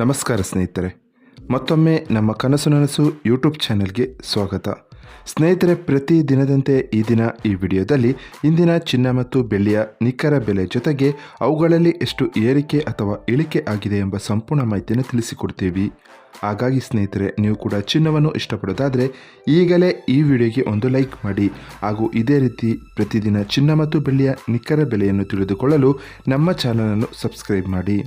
ನಮಸ್ಕಾರ ಸ್ನೇಹಿತರೆ, ಮತ್ತೊಮ್ಮೆ ನಮ್ಮ ಕನಸು ನನಸು ಯೂಟ್ಯೂಬ್ ಚಾನೆಲ್ಗೆ ಸ್ವಾಗತ. ಸ್ನೇಹಿತರೆ, ಪ್ರತಿ ದಿನದಂತೆ ಈ ದಿನ ಈ ವಿಡಿಯೋದಲ್ಲಿ ಇಂದಿನ ಚಿನ್ನ ಮತ್ತು ಬೆಳ್ಳಿಯ ನಿಖರ ಬೆಲೆ ಜೊತೆಗೆ ಅವುಗಳಲ್ಲಿ ಎಷ್ಟು ಏರಿಕೆ ಅಥವಾ ಇಳಿಕೆ ಆಗಿದೆ ಎಂಬ ಸಂಪೂರ್ಣ ಮಾಹಿತಿಯನ್ನು ತಿಳಿಸಿಕೊಡ್ತೀವಿ. ಹಾಗಾಗಿ ಸ್ನೇಹಿತರೆ, ನೀವು ಕೂಡ ಚಿನ್ನವನ್ನು ಇಷ್ಟಪಡೋದಾದರೆ ಈಗಲೇ ಈ ವಿಡಿಯೋಗೆ ಒಂದು ಲೈಕ್ ಮಾಡಿ ಹಾಗೂ ಇದೇ ರೀತಿ ಪ್ರತಿದಿನ ಚಿನ್ನ ಮತ್ತು ಬೆಳ್ಳಿಯ ನಿಖರ ಬೆಲೆಯನ್ನು ತಿಳಿದುಕೊಳ್ಳಲು ನಮ್ಮ ಚಾನಲನ್ನು ಸಬ್ಸ್ಕ್ರೈಬ್ ಮಾಡಿ.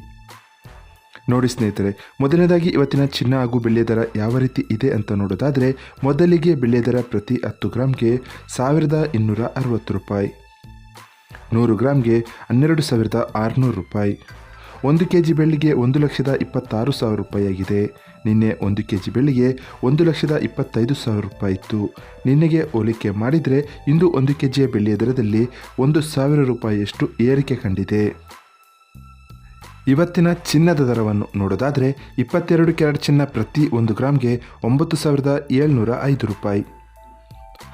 ನೋಡಿ ಸ್ನೇಹಿತರೆ, ಮೊದಲನೇದಾಗಿ ಇವತ್ತಿನ ಚಿನ್ನ ಹಾಗೂ ಬೆಳ್ಳಿಯ ದರ ಯಾವ ರೀತಿ ಇದೆ ಅಂತ ನೋಡೋದಾದರೆ, ಮೊದಲಿಗೆ ಬೆಳ್ಳಿಯ ದರ ಪ್ರತಿ 10 ಗ್ರಾಮ್ಗೆ 1260 ರೂಪಾಯಿ, 100 ಗ್ರಾಮ್ಗೆ 12,600 ರೂಪಾಯಿ. 1 kg ಬೆಳ್ಳಿಗೆ 1,26,000 ರೂಪಾಯಿ ಆಗಿದೆ. ನಿನ್ನೆ 1 kg ಬೆಳ್ಳಿಗೆ 1,25,000 ರೂಪಾಯಿ ಇತ್ತು. ನಿನ್ನೆಗೆ ಹೋಲಿಕೆ ಮಾಡಿದರೆ ಇಂದು 1 kg ಬೆಳ್ಳಿಯ ದರದಲ್ಲಿ 1,000 ರೂಪಾಯಿಯಷ್ಟು ಏರಿಕೆ ಕಂಡಿದೆ. ಇವತ್ತಿನ ಚಿನ್ನದ ದರವನ್ನು ನೋಡೋದಾದರೆ, 22 ಕ್ಯಾರೆಟ್ ಚಿನ್ನ ಪ್ರತಿ 1 ಗ್ರಾಮ್ಗೆ 9,705 ರೂಪಾಯಿ,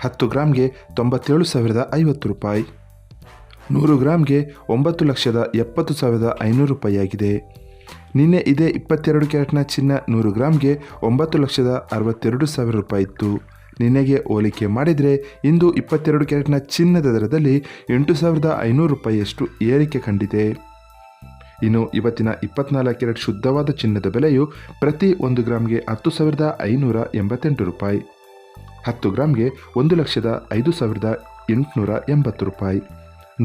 10 ಗ್ರಾಮ್ಗೆ 97,050 ರೂಪಾಯಿ, 100 ಗ್ರಾಮ್ಗೆ 9,70,500 ರೂಪಾಯಿ ಆಗಿದೆ. ನಿನ್ನೆ ಇದೇ 22 ಕ್ಯಾರೆಟ್ನ ಚಿನ್ನ 100 ಗ್ರಾಮ್ಗೆ 9,62,000 ರೂಪಾಯಿ ಇತ್ತು. ನಿನ್ನೆಗೆ ಹೋಲಿಕೆ ಮಾಡಿದರೆ ಇಂದು 22 ಕ್ಯಾರೆಟ್ನ ಚಿನ್ನದ ದರದಲ್ಲಿ 8,500 ರೂಪಾಯಿಯಷ್ಟು ಏರಿಕೆ ಕಂಡಿದೆ. ಇನ್ನು ಇವತ್ತಿನ 24 ಕ್ಯಾರೆಟ್ ಶುದ್ಧವಾದ ಚಿನ್ನದ ಬೆಲೆಯು ಪ್ರತಿ 1 ಗ್ರಾಮ್ಗೆ 10,588 ರೂಪಾಯಿ, 10 ಗ್ರಾಮ್ಗೆ 1,05,880 ರೂಪಾಯಿ,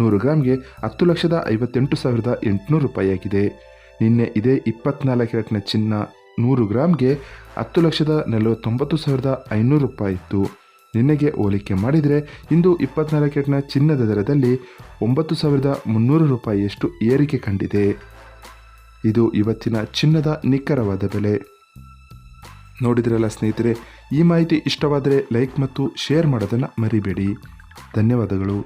100 ಗ್ರಾಮ್ಗೆ 10,58,800 ರೂಪಾಯಿ ಆಗಿದೆ. ನಿನ್ನೆ ಇದೇ 24 ಕ್ಯಾರೆಟ್ನ ಚಿನ್ನ 100 ಗ್ರಾಮ್ಗೆ 10,49,500 ರೂಪಾಯಿ ಇತ್ತು. ನಿನ್ನೆಗೆ ಹೋಲಿಕೆ ಮಾಡಿದರೆ ಇಂದು 24 ಕ್ಯಾರೆಟ್ನ ಚಿನ್ನದ ದರದಲ್ಲಿ 9,300 ರೂಪಾಯಿಯಷ್ಟು ಏರಿಕೆ ಕಂಡಿದೆ. ಇದು ಇವತ್ತಿನ ಚಿನ್ನದ ನಿಖರವಾದ ಬೆಲೆ. ನೋಡಿದ್ರಲ್ಲ ಸ್ನೇಹಿತರೆ, ಈ ಮಾಹಿತಿ ಇಷ್ಟವಾದರೆ ಲೈಕ್ ಮತ್ತು ಶೇರ್ ಮಾಡೋದನ್ನು ಮರಿಬೇಡಿ. ಧನ್ಯವಾದಗಳು.